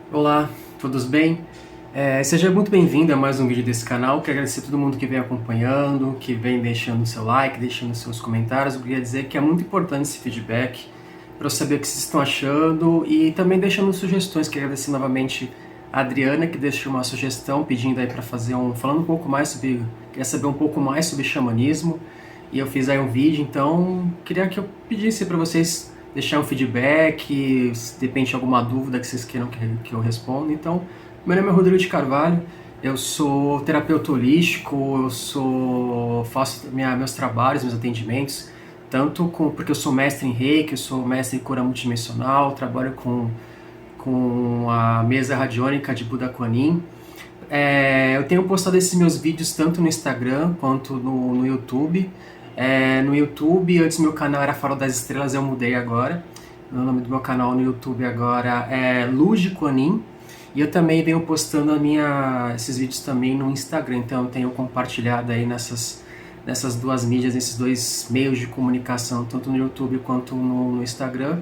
Olá, todos bem? Seja muito bem-vindo a mais um vídeo desse canal. Quero agradecer a todo mundo que vem acompanhando, que vem deixando seu like, deixando seus comentários. Eu queria dizer que é muito importante esse feedback para eu saber o que vocês estão achando e também deixando sugestões. Quero agradecer novamente a Adriana, que deixou uma sugestão pedindo aí para fazer falando um pouco mais sobre, queria saber um pouco mais sobre xamanismo e eu fiz aí um vídeo, então queria que eu pedisse para vocês deixar um feedback, se de repente alguma dúvida que vocês queiram que eu responda. Então, meu nome é Rodrigo de Carvalho, eu sou terapeuta holístico, faço meus trabalhos, meus atendimentos, porque eu sou mestre em Reiki, eu sou mestre em cura multidimensional, trabalho com a mesa radiônica de Buda Kuan-Yin. Eu tenho postado esses meus vídeos tanto no Instagram quanto no YouTube. No YouTube, antes meu canal era Farol das Estrelas, eu mudei agora. O nome do meu canal no YouTube agora é Luz de Kuan Yin. E eu também venho postando esses vídeos também no Instagram, então eu tenho compartilhado aí nessas duas mídias, nesses dois meios de comunicação, tanto no YouTube quanto no Instagram.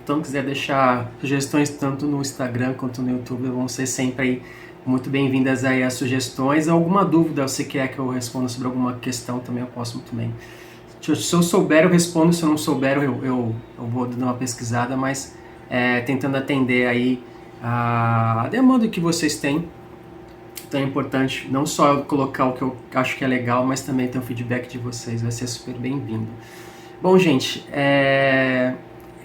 Então, quiser deixar sugestões tanto no Instagram quanto no YouTube, vão ser sempre aí muito bem-vindas aí as sugestões. Alguma dúvida você quer que eu responda sobre alguma questão também, eu posso muito bem. Se eu souber, eu respondo. Se eu não souber, eu vou dar uma pesquisada, mas tentando atender aí a demanda que vocês têm. Então é importante não só eu colocar o que eu acho que é legal, mas também ter um feedback de vocês, vai ser super bem-vindo. Bom, gente,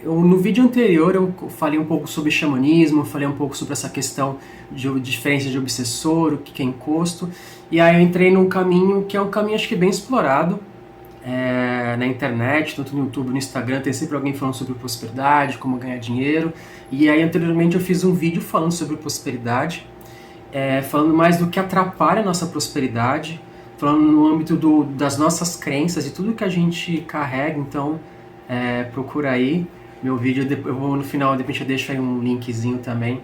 no vídeo anterior eu falei um pouco sobre xamanismo, falei um pouco sobre essa questão de diferença de obsessor, o que é encosto, e aí eu entrei num caminho que é um caminho acho que bem explorado na internet, tanto no YouTube, no Instagram, tem sempre alguém falando sobre prosperidade, como ganhar dinheiro, e aí anteriormente eu fiz um vídeo falando sobre prosperidade, falando mais do que atrapalha a nossa prosperidade, falando no âmbito das nossas crenças e tudo que a gente carrega. Então procura aí meu vídeo, eu vou no final, de repente eu deixo aí um linkzinho também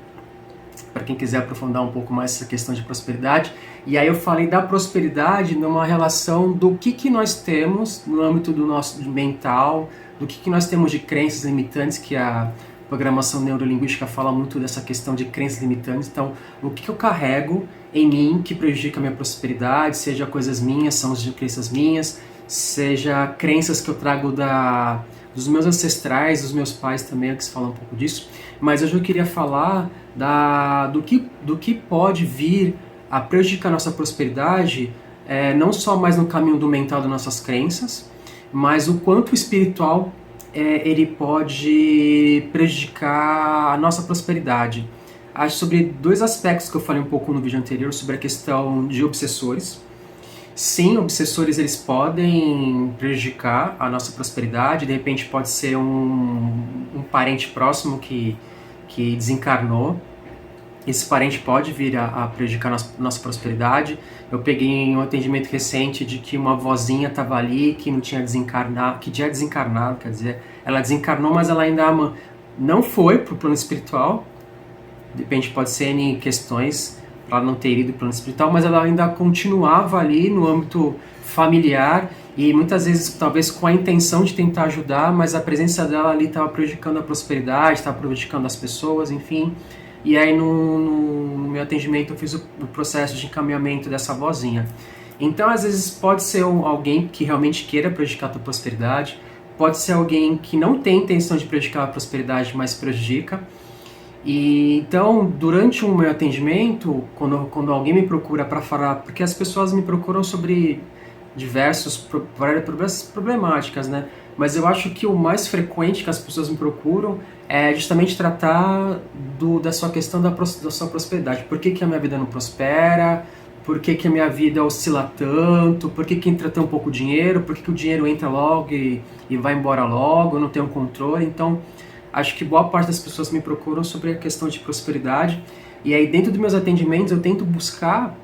para quem quiser aprofundar um pouco mais essa questão de prosperidade. E aí eu falei da prosperidade numa relação do que nós temos no âmbito do nosso mental, do que nós temos de crenças limitantes, que a programação neurolinguística fala muito dessa questão de crenças limitantes. Então, o que eu carrego em mim que prejudica a minha prosperidade, seja coisas minhas, são as crenças minhas, seja crenças que eu trago dos meus ancestrais, dos meus pais também, que se fala um pouco disso. Mas hoje eu queria falar do que pode vir a prejudicar a nossa prosperidade, não só mais no caminho do mental das nossas crenças, mas o quanto o espiritual ele pode prejudicar a nossa prosperidade. Acho sobre dois aspectos que eu falei um pouco no vídeo anterior, sobre a questão de obsessores. Sim, obsessores eles podem prejudicar a nossa prosperidade, de repente pode ser um parente próximo que desencarnou, esse parente pode vir a prejudicar nossa prosperidade. Eu peguei um atendimento recente de que uma vozinha estava ali, que não tinha desencarnado, que tinha desencarnado, quer dizer, ela desencarnou, mas ela ainda não foi para o plano espiritual, de repente pode ser em questões para ela não ter ido para o plano espiritual, mas ela ainda continuava ali no âmbito familiar e muitas vezes talvez com a intenção de tentar ajudar, mas a presença dela ali estava prejudicando a prosperidade, estava prejudicando as pessoas, enfim. E aí no meu atendimento eu fiz o processo de encaminhamento dessa vozinha. Então às vezes pode ser alguém que realmente queira prejudicar a tua prosperidade, pode ser alguém que não tem intenção de prejudicar a prosperidade, mas prejudica. E então, durante o meu atendimento, quando alguém me procura para falar, porque as pessoas me procuram sobre várias problemáticas, né? Mas eu acho que o mais frequente que as pessoas me procuram é justamente tratar da sua questão da sua prosperidade. Por que a minha vida não prospera? Por que a minha vida oscila tanto? Por que entra tão pouco dinheiro? Por que o dinheiro entra logo e vai embora logo? Eu não tenho controle. Então, acho que boa parte das pessoas me procuram sobre a questão de prosperidade. E aí, dentro dos meus atendimentos, eu tento buscar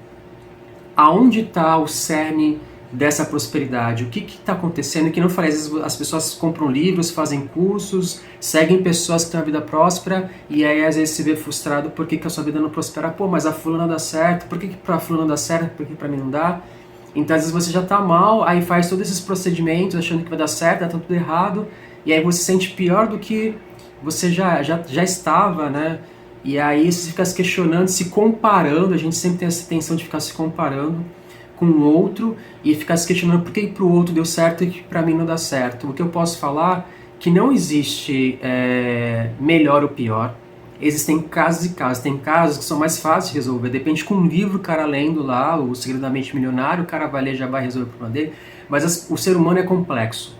aonde está o cerne dessa prosperidade, o que está acontecendo, que não falei, às vezes as pessoas compram livros, fazem cursos, seguem pessoas que têm uma vida próspera, e aí às vezes se vê frustrado porque que a sua vida não prospera. Pô, mas a fulana dá certo, por que pra fulana dá certo, por que pra mim não dá? Então às vezes você já está mal, aí faz todos esses procedimentos achando que vai dar certo, dá tudo errado, e aí você se sente pior do que você já estava, né? E aí você fica se questionando, se comparando, a gente sempre tem essa tensão de ficar se comparando com o outro e ficar se questionando por que para o outro deu certo e que para mim não dá certo. O que eu posso falar é que não existe melhor ou pior. Existem casos e casos. Tem casos que são mais fáceis de resolver. Depende com um livro, o cara lendo lá, O Segredo da Mente Milionário, o cara vai ler e já vai resolver o problema dele. Mas o ser humano é complexo.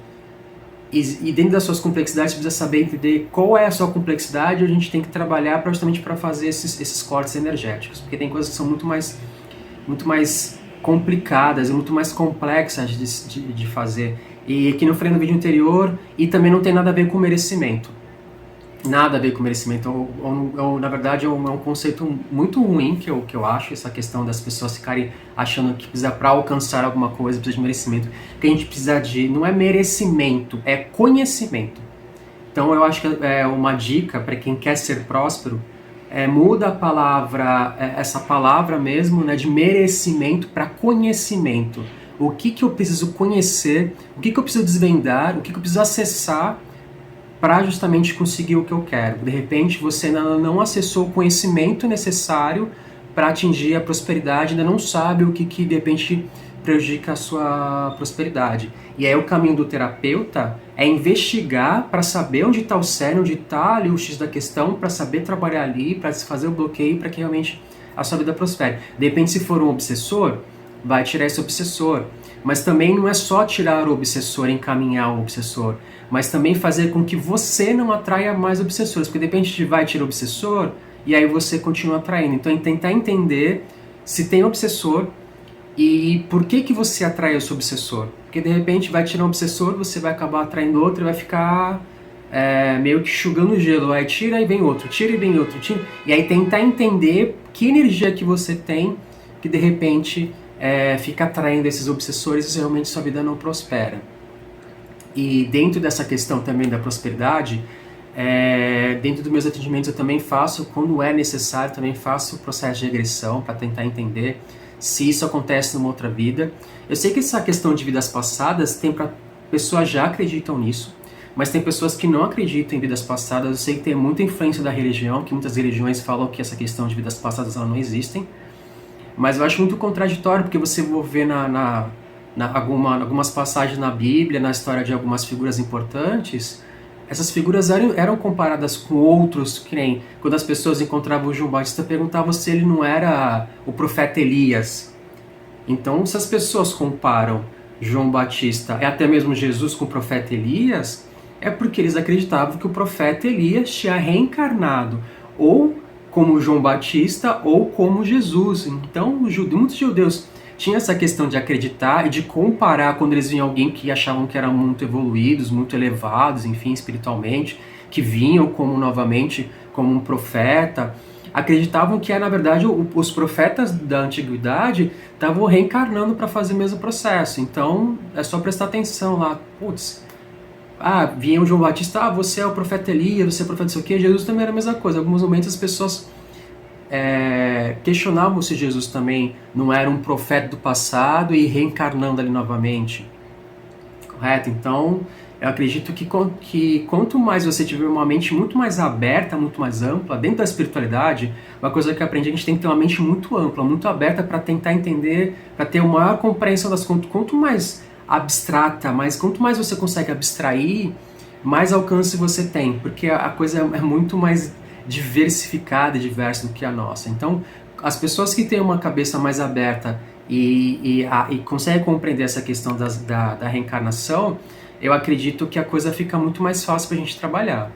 E dentro das suas complexidades, você precisa saber entender qual é a sua complexidade e a gente tem que trabalhar justamente para fazer esses cortes energéticos. Porque tem coisas que são muito mais complicadas e muito mais complexas de fazer. E que não falei no vídeo anterior, e também não tem nada a ver com merecimento. Nada a ver com merecimento. Na verdade, é um conceito muito ruim que eu acho, essa questão das pessoas ficarem achando que precisa, para alcançar alguma coisa, precisa de merecimento. Que a gente precisa de, não é merecimento, é conhecimento. Então eu acho que é uma dica para quem quer ser próspero, muda a palavra, essa palavra mesmo, né, de merecimento para conhecimento. O que eu preciso conhecer, o que eu preciso desvendar, o que eu preciso acessar para justamente conseguir o que eu quero. De repente você ainda não acessou o conhecimento necessário para atingir a prosperidade, ainda não sabe o que de repente prejudica a sua prosperidade. E aí o caminho do terapeuta é investigar para saber onde está o cerne, onde está ali o X da questão, para saber trabalhar ali, para fazer o bloqueio, para que realmente a sua vida prospere. De repente, se for um obsessor, vai tirar esse obsessor. Mas também não é só tirar o obsessor e encaminhar o obsessor, mas também fazer com que você não atraia mais obsessores, porque de repente vai tirar o obsessor e aí você continua atraindo. Então, tentar entender se tem obsessor e por que você atrai esse obsessor. Porque de repente vai tirar um obsessor, você vai acabar atraindo outro e vai ficar meio que enxugando o gelo. Aí tira e vem outro, tira e vem outro. Tira. E aí tentar entender que energia que você tem que de repente fica atraindo esses obsessores e realmente sua vida não prospera. E dentro dessa questão também da prosperidade, dentro dos meus atendimentos eu também faço, quando é necessário, também faço o processo de regressão para tentar entender se isso acontece numa outra vida. Eu sei que essa questão de vidas passadas tem para pessoas já acreditam nisso, mas tem pessoas que não acreditam em vidas passadas. Eu sei que tem muita influência da religião, que muitas religiões falam que essa questão de vidas passadas não existem. Mas eu acho muito contraditório, porque você vai ver algumas passagens na Bíblia, na história de algumas figuras importantes, essas figuras eram comparadas com outros, que nem quando as pessoas encontravam o João Batista, perguntavam se ele não era o profeta Elias. Então, se as pessoas comparam João Batista e até mesmo Jesus com o profeta Elias, é porque eles acreditavam que o profeta Elias tinha reencarnado, ou como João Batista ou como Jesus. Então, muitos judeus tinham essa questão de acreditar e de comparar quando eles viam alguém que achavam que eram muito evoluídos, muito elevados, enfim, espiritualmente, que vinham novamente como um profeta. Acreditavam que, na verdade, os profetas da antiguidade estavam reencarnando para fazer o mesmo processo. Então, é só prestar atenção lá. Putz, vinha o João Batista, você é o profeta Elias, você é o profeta não sei o quê. Jesus também era a mesma coisa. Em alguns momentos as pessoas questionavam se Jesus também não era um profeta do passado e reencarnando ali novamente. Correto? Então, eu acredito que quanto mais você tiver uma mente muito mais aberta, muito mais ampla, dentro da espiritualidade, uma coisa que eu aprendi, a gente tem que ter uma mente muito ampla, muito aberta para tentar entender, para ter uma maior compreensão das coisas. Quanto mais abstrata, quanto mais você consegue abstrair, mais alcance você tem, porque a coisa é muito mais diversificada e diversa do que a nossa. Então, as pessoas que têm uma cabeça mais aberta e conseguem compreender essa questão da reencarnação, eu acredito que a coisa fica muito mais fácil para a gente trabalhar.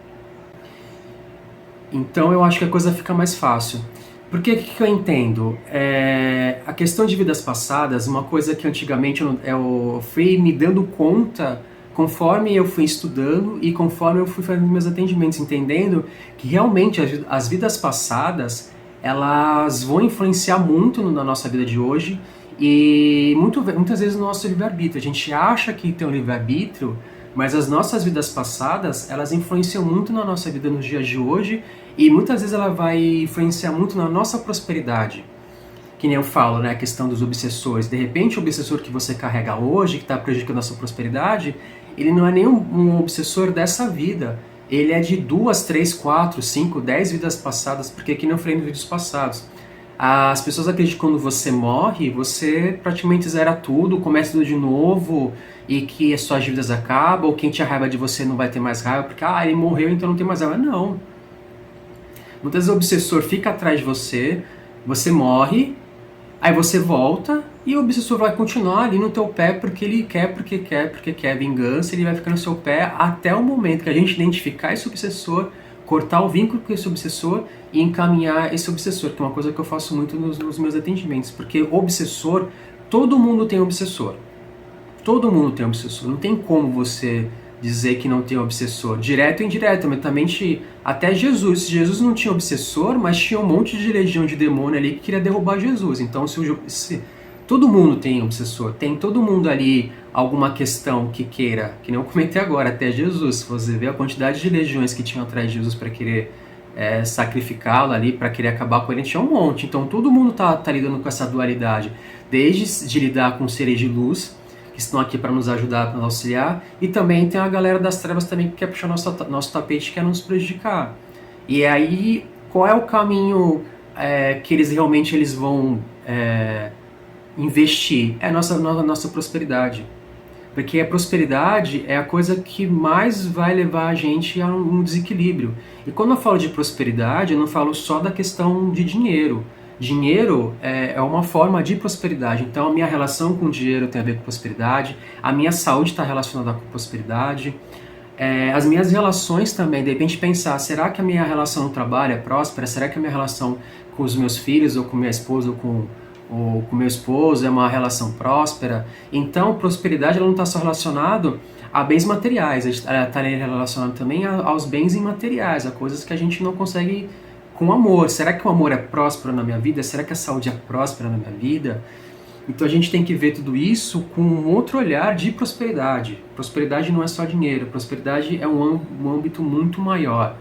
Então, eu acho que a coisa fica mais fácil. Porque o que eu entendo? A questão de vidas passadas, uma coisa que antigamente eu fui me dando conta conforme eu fui estudando e conforme eu fui fazendo meus atendimentos, entendendo que realmente as vidas passadas, elas vão influenciar muito na nossa vida de hoje e muitas vezes no nosso livre-arbítrio. A gente acha que tem um livre-arbítrio, mas as nossas vidas passadas, elas influenciam muito na nossa vida nos dias de hoje e muitas vezes ela vai influenciar muito na nossa prosperidade. Que nem eu falo, né, a questão dos obsessores. De repente, o obsessor que você carrega hoje, que está prejudicando a sua prosperidade, ele não é nenhum um obsessor dessa vida. ele é de 2, 3, 4, 5, 10 vidas passadas, porque aqui não falei nos vídeos passados. As pessoas acreditam que quando você morre, você praticamente zera tudo, começa tudo de novo e que as suas dívidas acabam, ou quem tinha raiva de você não vai ter mais raiva, porque ele morreu, então não tem mais raiva. Não. Muitas vezes o obsessor fica atrás de você, você morre, aí você volta e o obsessor vai continuar ali no teu pé porque ele quer, porque quer vingança, ele vai ficar no seu pé até o momento que a gente identificar esse obsessor, cortar o vínculo com esse obsessor e encaminhar esse obsessor, que é uma coisa que eu faço muito nos meus atendimentos, porque obsessor, todo mundo tem obsessor. Todo mundo tem obsessor, não tem como você dizer que não tem obsessor, direto ou indiretamente, até Jesus. Jesus não tinha obsessor, mas tinha um monte de legião de demônio ali que queria derrubar Jesus. Então, todo mundo tem obsessor, tem todo mundo ali alguma questão que queira, que nem eu comentei agora, até Jesus. Se você vê a quantidade de legiões que tinham atrás de Jesus para querer sacrificá-lo ali, para querer acabar com ele, tinha um monte. Então, todo mundo tá lidando com essa dualidade, desde de lidar com seres de luz, que estão aqui para nos ajudar, para nos auxiliar, e também tem a galera das trevas também que quer puxar nosso tapete, que quer nos prejudicar. E aí, qual é o caminho que eles vão investir? É a nossa prosperidade. Porque a prosperidade é a coisa que mais vai levar a gente a um desequilíbrio. E quando eu falo de prosperidade, eu não falo só da questão de dinheiro. Dinheiro é uma forma de prosperidade. Então, a minha relação com o dinheiro tem a ver com prosperidade, a minha saúde está relacionada com prosperidade, as minhas relações também. De repente pensar, será que a minha relação no trabalho é próspera? Será que a minha relação com os meus filhos, ou com minha esposa, ou com meu esposo é uma relação próspera? Então, prosperidade ela não está só relacionada a bens materiais, ela está relacionada também aos bens imateriais, a coisas que a gente não consegue com amor. Será que o amor é próspero na minha vida? Será que a saúde é próspera na minha vida? Então a gente tem que ver tudo isso com um outro olhar de prosperidade. Prosperidade não é só dinheiro, prosperidade é um âmbito muito maior.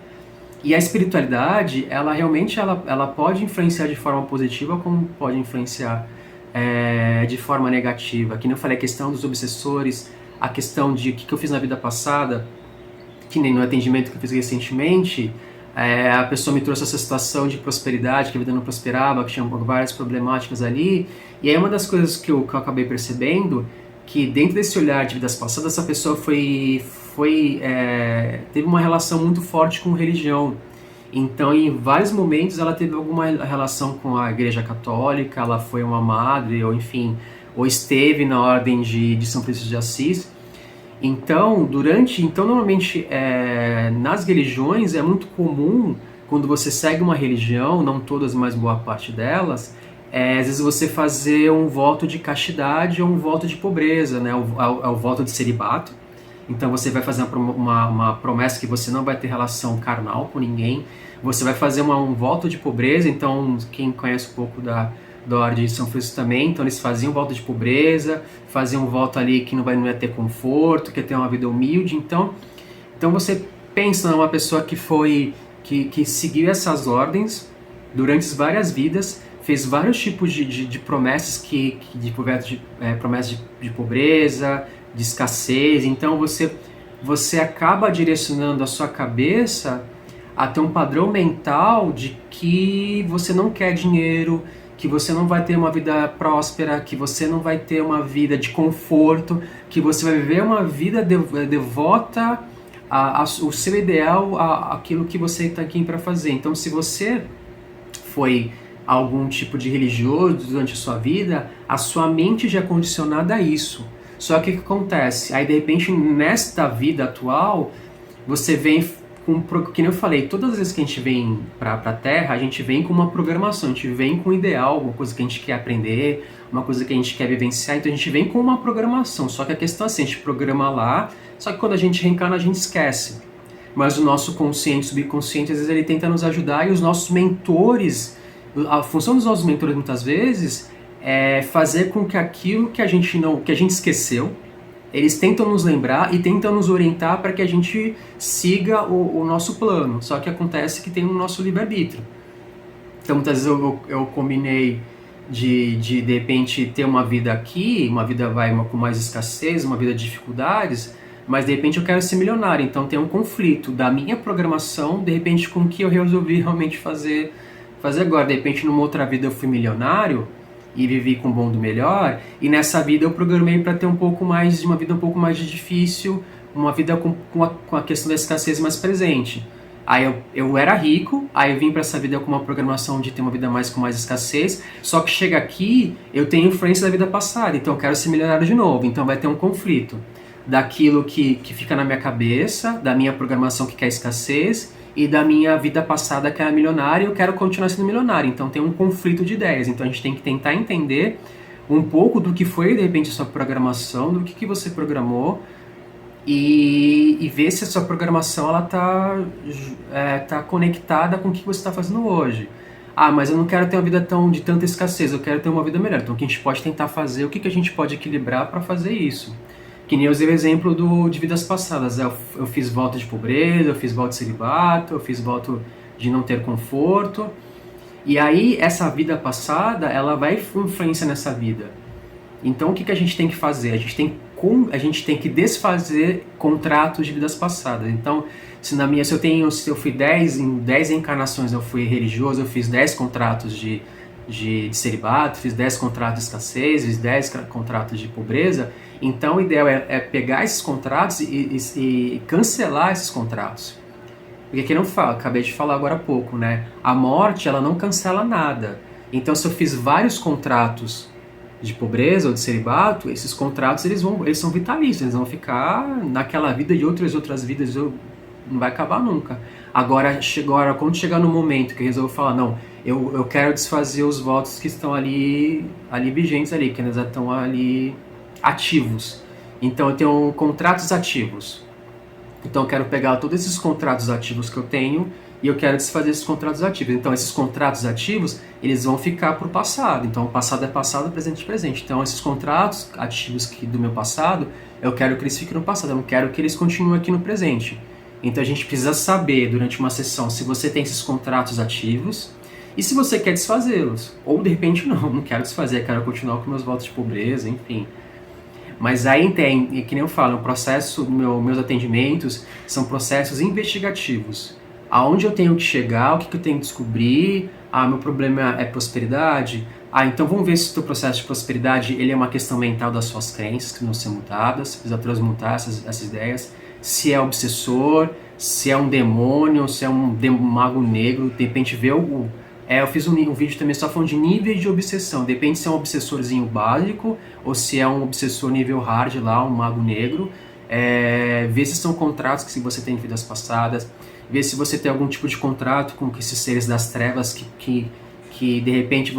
E a espiritualidade, ela realmente ela pode influenciar de forma positiva, como pode influenciar de forma negativa. Que nem eu falei, a questão dos obsessores, a questão de o que eu fiz na vida passada, que nem no atendimento que eu fiz recentemente, a pessoa me trouxe essa situação de prosperidade, que a vida não prosperava, que tinha várias problemáticas ali, e aí uma das coisas que eu acabei percebendo, que dentro desse olhar de vidas passadas, essa pessoa teve uma relação muito forte com religião. Então, em vários momentos, ela teve alguma relação com a Igreja Católica, ela foi uma madre, ou enfim, ou esteve na ordem de São Francisco de Assis. Então, normalmente, nas religiões é muito comum, quando você segue uma religião, não todas, mas boa parte delas, às vezes você fazer um voto de castidade ou um voto de pobreza, né? O voto de celibato. Então você vai fazer uma promessa que você não vai ter relação carnal com ninguém. Você vai fazer um voto de pobreza. Então, quem conhece um pouco da Ordem de São Francisco também, então eles faziam voto de pobreza, faziam um voto ali que não ia ter conforto, que ia ter uma vida humilde. Então você pensa numa pessoa que seguiu essas ordens durante várias vidas, fez vários tipos de promessas, promessas de pobreza, de escassez. Então você acaba direcionando a sua cabeça a ter um padrão mental de que você não quer dinheiro, que você não vai ter uma vida próspera, que você não vai ter uma vida de conforto, que você vai viver uma vida devota ao seu ideal, aquilo que você está aqui para fazer. Então, se você foi algum tipo de religioso durante a sua vida, a sua mente já é condicionada a isso. Só que o que acontece? Aí, de repente, nesta vida atual, você vem que nem eu falei, todas as vezes que a gente vem para a Terra, a gente vem com uma programação, a gente vem com um ideal, uma coisa que a gente quer aprender, uma coisa que a gente quer vivenciar, então a gente vem com uma programação. Só que a questão é assim, a gente programa lá, só que quando a gente reencarna a gente esquece. Mas o nosso consciente, subconsciente, às vezes ele tenta nos ajudar, e os nossos mentores, a função dos nossos mentores muitas vezes é fazer com que aquilo que a gente esqueceu, eles tentam nos lembrar e tentam nos orientar para que a gente siga o nosso plano. Só que acontece que tem o nosso livre-arbítrio. Então, muitas vezes eu combinei de repente, ter uma vida aqui, uma vida com mais escassez, uma vida de dificuldades, mas de repente eu quero ser milionário, então tem um conflito da minha programação, de repente com o que eu resolvi realmente fazer agora. De repente numa outra vida eu fui milionário e vivi com o bom do melhor, e nessa vida eu programei para ter uma vida um pouco mais difícil, uma vida com a questão da escassez mais presente. Aí eu era rico, aí eu vim para essa vida com uma programação de ter uma vida com mais escassez, só que chega aqui, eu tenho influência da vida passada, então eu quero ser milionário de novo, então vai ter um conflito daquilo que fica na minha cabeça, da minha programação que quer escassez, e da minha vida passada que era milionária, e eu quero continuar sendo milionário, então tem um conflito de ideias, então a gente tem que tentar entender um pouco do que foi, de repente, a sua programação, do que você programou, e ver se a sua programação ela tá conectada com o que você está fazendo hoje. Ah, mas eu não quero ter uma vida de tanta escassez, eu quero ter uma vida melhor. Então o que a gente pode tentar fazer, o que a gente pode equilibrar para fazer isso? Que nem eu usei o exemplo de vidas passadas. Eu fiz voto de pobreza, eu fiz voto de celibato, eu fiz voto de não ter conforto. E aí essa vida passada, ela vai influenciar nessa vida. Então o que a gente tem que fazer? A gente tem que desfazer contratos de vidas passadas. Então, se eu fui 10 encarnações eu fui religioso, eu fiz 10 contratos de celibato, fiz 10 contratos de escassez, fiz 10 contratos de pobreza, então o ideal é pegar esses contratos e cancelar esses contratos. Porque aqui não fala, acabei de falar agora há pouco, né? A morte, ela não cancela nada. Então, se eu fiz vários contratos de pobreza ou de celibato, esses contratos eles são vitalícios, eles vão ficar naquela vida e outras vidas, não vai acabar nunca. Agora, quando chegar no momento que eu resolvo falar, não, eu quero desfazer os votos que estão ali vigentes ali, que ainda estão ali ativos. Então eu tenho contratos ativos. Então eu quero pegar todos esses contratos ativos que eu tenho e eu quero desfazer esses contratos ativos. Então esses contratos ativos, eles vão ficar para o passado. Então o passado é passado, o presente é presente. Então esses contratos ativos do meu passado, eu quero que eles fiquem no passado, eu não quero que eles continuem aqui no presente. Então a gente precisa saber durante uma sessão se você tem esses contratos ativos e se você quer desfazê-los. Ou de repente não quero desfazer, quero continuar com meus votos de pobreza, enfim. Mas aí tem, que nem eu falo, o processo, meus atendimentos são processos investigativos. Aonde eu tenho que chegar, o que eu tenho que descobrir, meu problema é prosperidade, então vamos ver se o teu processo de prosperidade ele é uma questão mental das suas crenças que não são mutadas, precisa transmutar essas ideias, se é obsessor, se é um demônio, se é um mago negro, de repente ver eu fiz um vídeo também só falando de níveis de obsessão. Depende se é um obsessorzinho básico ou se é um obsessor nível hard lá, um mago negro. Ver se são contratos que você tem em vidas passadas. Ver se você tem algum tipo de contrato com esses seres das trevas que de repente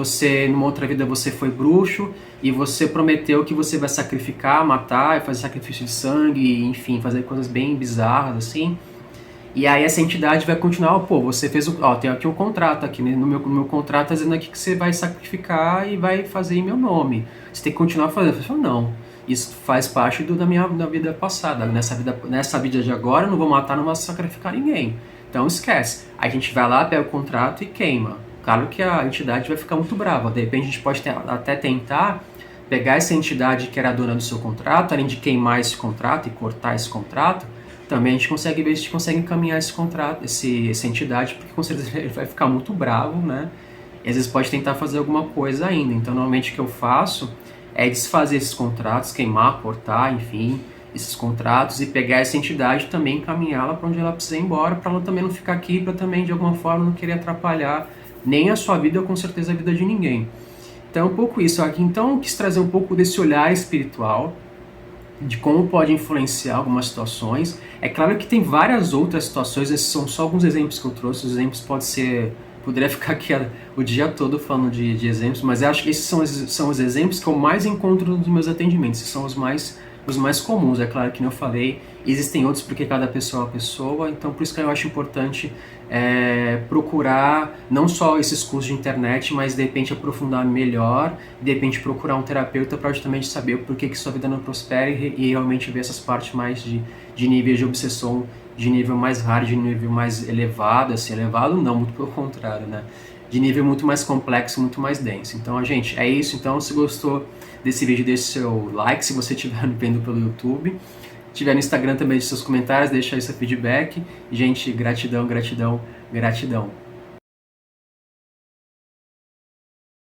numa outra vida você foi bruxo e você prometeu que você vai sacrificar, matar, fazer sacrifício de sangue, enfim, fazer coisas bem bizarras assim. E aí essa entidade vai continuar, você fez tem aqui um contrato aqui, né? no meu contrato tá dizendo aqui que você vai sacrificar e vai fazer em meu nome. Você tem que continuar fazendo. Eu falo, não, isso faz parte da minha vida passada. Nessa vida de agora eu não vou matar, não vou sacrificar ninguém. Então esquece. Aí a gente vai lá, pega o contrato e queima. Claro que a entidade vai ficar muito brava. De repente a gente pode até tentar pegar essa entidade que era a dona do seu contrato, além de queimar esse contrato e cortar esse contrato, também a gente consegue ver se a gente consegue encaminhar esse contrato, essa entidade, porque com certeza ele vai ficar muito bravo, né? E às vezes pode tentar fazer alguma coisa ainda. Então, normalmente o que eu faço é desfazer esses contratos, queimar, cortar, enfim, esses contratos e pegar essa entidade e também encaminhá-la para onde ela precisa ir embora, para ela também não ficar aqui, para também de alguma forma não querer atrapalhar nem a sua vida ou com certeza a vida de ninguém. Então, é um pouco isso aqui. Então, eu quis trazer um pouco desse olhar espiritual, de como pode influenciar algumas situações. É claro que tem várias outras situações, esses são só alguns exemplos que eu trouxe, os exemplos poderia ficar aqui o dia todo falando de exemplos, mas eu acho que esses são os exemplos que eu mais encontro nos meus atendimentos, esses são os mais comuns. É claro que, como eu falei, existem outros porque cada pessoa é uma pessoa, então por isso que eu acho importante procurar não só esses cursos de internet, mas de repente aprofundar melhor, de repente procurar um terapeuta para justamente saber por que sua vida não prospera e realmente ver essas partes mais de níveis de obsessão, de nível mais hard, de nível mais elevado, assim, elevado não, muito pelo contrário, né? De nível muito mais complexo, muito mais denso. Então, gente, é isso. Então, se gostou desse vídeo, deixe seu like, se você estiver vendo pelo YouTube. tiver no Instagram também, deixe seus comentários, deixa aí seu feedback. Gente, gratidão, gratidão, gratidão.